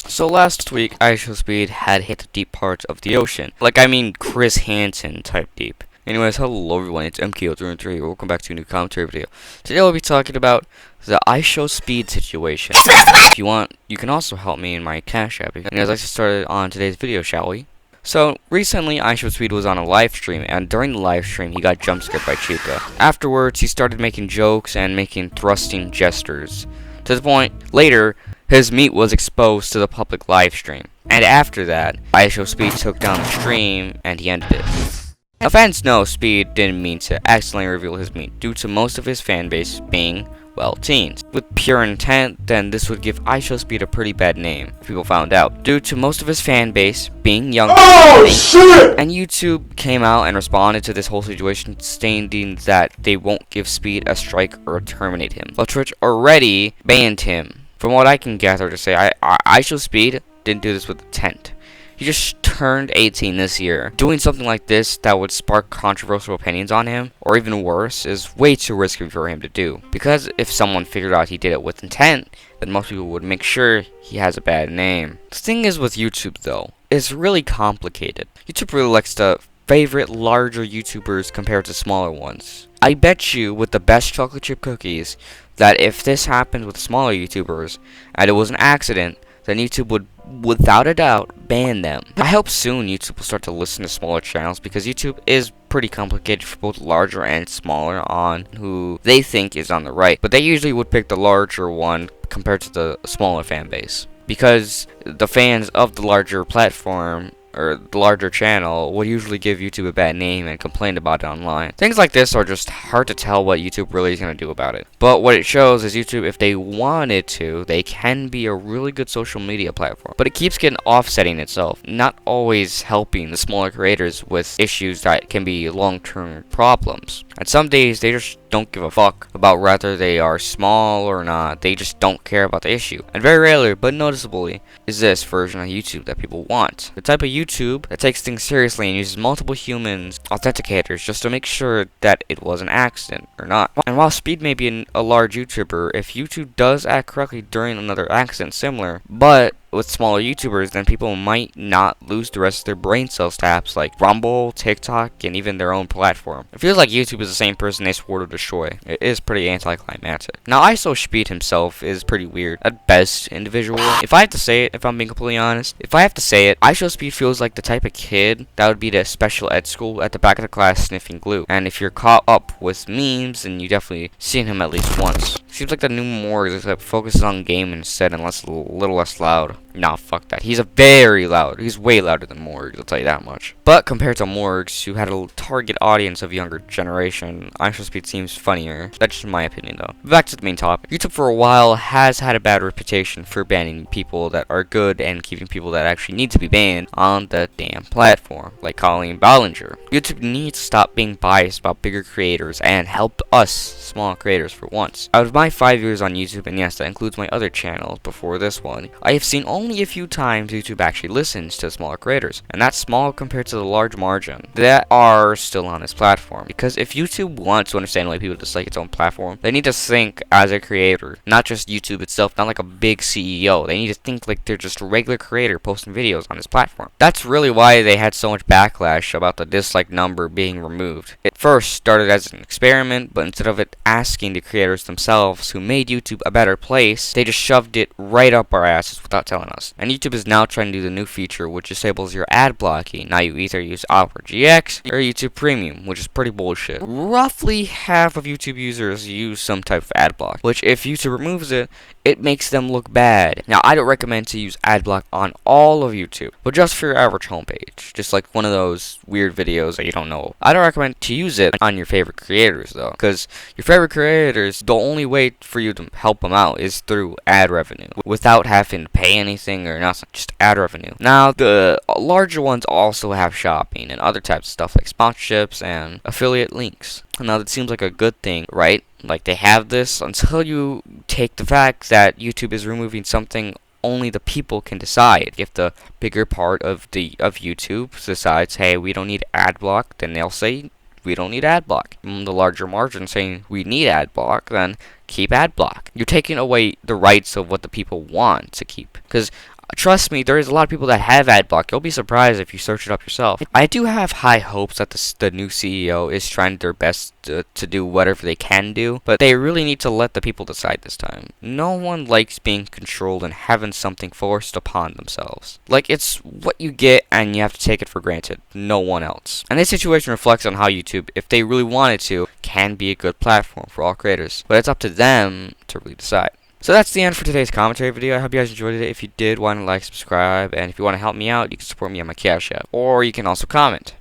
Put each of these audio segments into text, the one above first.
So last week, Ishowspeed had hit the deep parts of the ocean. Like, I mean Chris Hansen type deep. Anyways, hello everyone, it's MKO313. Welcome back to a new commentary video. Today we'll be talking about the Ishowspeed situation. If you want, you can also help me in my Cash App. And let's get started on today's video, shall we? So, recently, Ishowspeed was on a live stream, and during the live stream, he got jump scared by Chica. Afterwards, he started making jokes and making thrusting gestures. To the point, later, his meat was exposed to the public live stream. And after that, Ishowspeed took down the stream, and he ended it. Now, fans know Speed didn't mean to accidentally reveal his meat, due to most of his fanbase being, well, teens. With pure intent, then this would give Ishowspeed a pretty bad name if people found out, due to most of his fanbase being young. Oh shit! And YouTube came out and responded to this whole situation, stating that they won't give Speed a strike or terminate him. But Twitch already banned him. From what I can gather to say, Ishowspeed didn't do this with intent. He just turned 18 this year. Doing something like this that would spark controversial opinions on him, or even worse, is way too risky for him to do. Because if someone figured out he did it with intent, then most people would make sure he has a bad name. The thing is with YouTube though, it's really complicated. YouTube really likes to favorite larger YouTubers compared to smaller ones. I bet you with the best chocolate chip cookies that if this happened with smaller YouTubers and it was an accident, then YouTube would, without a doubt, ban them. I hope soon YouTube will start to listen to smaller channels, because YouTube is pretty complicated for both larger and smaller on who they think is on the right. But they usually would pick the larger one compared to the smaller fan base, because the fans of the larger platform or the larger channel would usually give YouTube a bad name and complain about it online. Things like this are just hard to tell what YouTube really is going to do about it. But what it shows is YouTube, if they wanted to, they can be a really good social media platform. But it keeps getting offsetting itself, not always helping the smaller creators with issues that can be long-term problems. And some days they just don't give a fuck about whether they are small or not. They just don't care about the issue. And very rarely, but noticeably, is this version of YouTube that people want. The type of YouTube that takes things seriously and uses multiple humans, authenticators, just to make sure that it was an accident or not. And while Speed may be a large YouTuber, if YouTube does act correctly during another accident similar, but with smaller YouTubers, then people might not lose the rest of their brain cells to apps like Rumble, TikTok, and even their own platform. It feels like YouTube is the same person they swore to destroy. It is pretty anticlimactic. Now, Ishowspeed himself is pretty weird, at best, individual. If I have to say it, if I'm being completely honest, Ishowspeed feels like the type of kid that would be the special ed school at the back of the class sniffing glue. And if you're caught up with memes, then you definitely seen him at least once. Seems like the new Morgue that focuses on game instead and a little less loud. Nah, fuck that. He's very loud. He's way louder than Morgue, I'll tell you that much. But compared to Morgues, who had a target audience of younger generation, Ishowspeed seems funnier. That's just my opinion, though. Back to the main topic. YouTube for a while has had a bad reputation for banning people that are good and keeping people that actually need to be banned on the damn platform, like Colleen Ballinger. YouTube needs to stop being biased about bigger creators and help us small creators for once. Out of my 5 years on YouTube, and yes, that includes my other channels before this one, I have seen only a few times YouTube actually listens to smaller creators, and that's small compared to the large margin that are still on this platform. Because if YouTube wants to understand why people dislike its own platform, they need to think as a creator, not just YouTube itself, not like a big CEO. They need to think like they're just a regular creator posting videos on this platform. That's really why they had so much backlash about the dislike number being removed. It first started as an experiment, but instead of it asking the creators themselves who made YouTube a better place, they just shoved it right up our asses without telling us. And YouTube is now trying to do the new feature which disables your ad blocking. Now you either use Opera GX or YouTube Premium, which is pretty bullshit. Roughly half of YouTube users use some type of ad block, which if YouTube removes it, it makes them look bad. Now, I don't recommend to use ad block on all of YouTube, but just for your average homepage, just like one of those weird videos that you don't know. I don't recommend to use it on your favorite creators though, because your favorite creators, the only way for you to help them out is through ad revenue, without having to pay anything or nothing, just ad revenue. Now, the larger ones also have shopping and other types of stuff like sponsorships and affiliate links. Now, that seems like a good thing, right? Like, they have this until you take the fact that YouTube is removing something only the people can decide. If the bigger part of YouTube decides, hey, we don't need ad block, then they'll say we don't need ad block. The larger margin saying we need ad block, then keep ad block. You're taking away the rights of what the people want to keep. Because trust me, there is a lot of people that have ad block. You'll be surprised if you search it up yourself. I do have high hopes that the new CEO is trying their best to do whatever they can do, but they really need to let the people decide this time. No one likes being controlled and having something forced upon themselves. Like, it's what you get and you have to take it for granted. No one else. And this situation reflects on how YouTube, if they really wanted to, can be a good platform for all creators. But it's up to them to really decide. So that's the end for today's commentary video. I hope you guys enjoyed it. If you did, why not like, subscribe, and if you want to help me out, you can support me on my Cash App. Or you can also comment.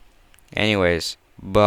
Anyways, bye.